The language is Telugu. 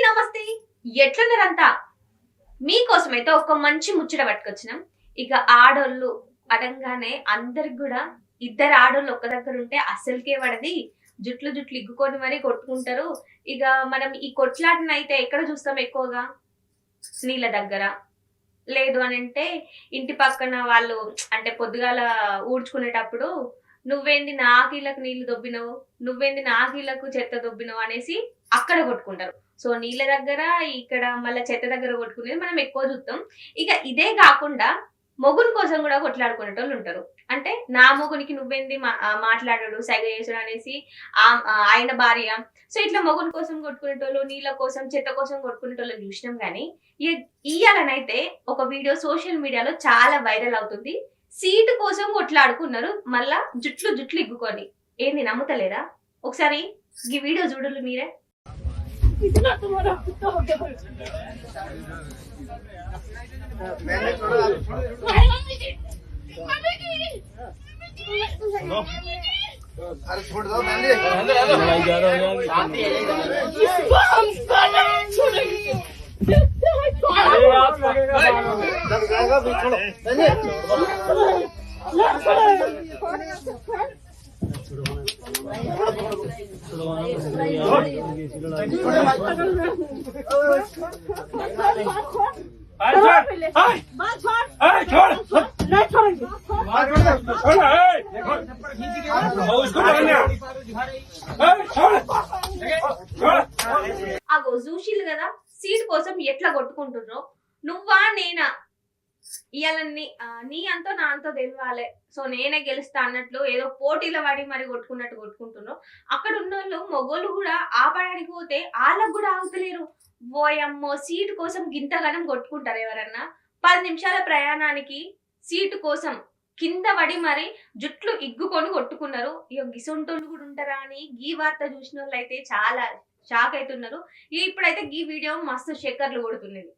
నమస్తే. ఎట్లున్నారంతా? మీకోసమైతే ఒక మంచి ముచ్చట పట్టుకొచ్చినాం. ఇక ఆడోళ్ళు అనంగానే అందరికి కూడా ఇద్దరు ఆడోళ్ళు ఒక్క దగ్గర ఉంటే అస్సలకే పడది. జుట్లు జుట్లు ఇగ్గుకొని మరీ కొట్టుకుంటారు. ఇక మనం ఈ కొట్లాటనైతే ఎక్కడ చూస్తాం ఎక్కువగా? నీళ్ళ దగ్గర. లేదు అనంటే ఇంటి పక్కన వాళ్ళు అంటే పొద్దుగాల ఊడ్చుకునేటప్పుడు నువ్వేంది నా కీళ్ళకు నీళ్లు దొబ్బినవు, నువ్వేంది నా కీళ్ళకు చెత్త దొబ్బినవు అనేసి అక్కడ కొట్టుకుంటారు. సో నీళ్ళ దగ్గర ఇక్కడ మళ్ళీ చెత్త దగ్గర కొట్టుకునేది మనం ఎక్కువ చూస్తాం. ఇక ఇదే కాకుండా మొగుని కోసం కూడా కొట్లాడుకునేటోళ్ళు ఉంటారు. అంటే నా మొగునికి నువ్వేంది మాట్లాడాడు సైగ చేసుడు అనేసి ఆయన భార్య. సో ఇట్లా మొగుని కోసం కొట్టుకునేటోళ్ళు, నీళ్ళ కోసం చెత్త కోసం కొట్టుకునేటోళ్ళని చూసినాం. కానీ ఇయ్యాలనైతే ఒక వీడియో సోషల్ మీడియాలో చాలా వైరల్ అవుతుంది. సీటు కోసం కొట్లాడుకున్నారు, మళ్ళా జుట్లు జుట్లు ఇగ్గుకొని. ఏంది నమ్ముతలేరా? ఒకసారి ఈ వీడియో చూడలు మీరే. छोड़ दो मैंने అగో చూసిల్లు కదా సీట్ కోసం ఎట్లా కొట్టుకుంటున్నారో. నువ్వా నేనా ఇవాళ నీ అంతో నా అంతో తెలియాలి, సో నేనే గెలుస్తా అన్నట్లు ఏదో పోటీల పడి మరి కొట్టుకుంటున్నావు. అక్కడ ఉన్న వాళ్ళు మొగోళ్ళు కూడా ఆపడానికి పోతే వాళ్ళకు కూడా ఆగుతలేరు. ఓయమ్మో సీటు కోసం గింతగనం కొట్టుకుంటారు. ఎవరన్నా 10 నిమిషాల ప్రయాణానికి సీటు కోసం కింద పడి మరి జుట్లు ఇగ్గుకొని కొట్టుకున్నారు. ఇక గిసొంటోళ్ళు కూడా ఉంటారా అని గీ వార్త చూసిన వాళ్ళు అయితే చాలా షాక్ అవుతున్నారు. ఇప్పుడైతే ఈ వీడియో మస్తు షేకర్లు కొడుతున్నది.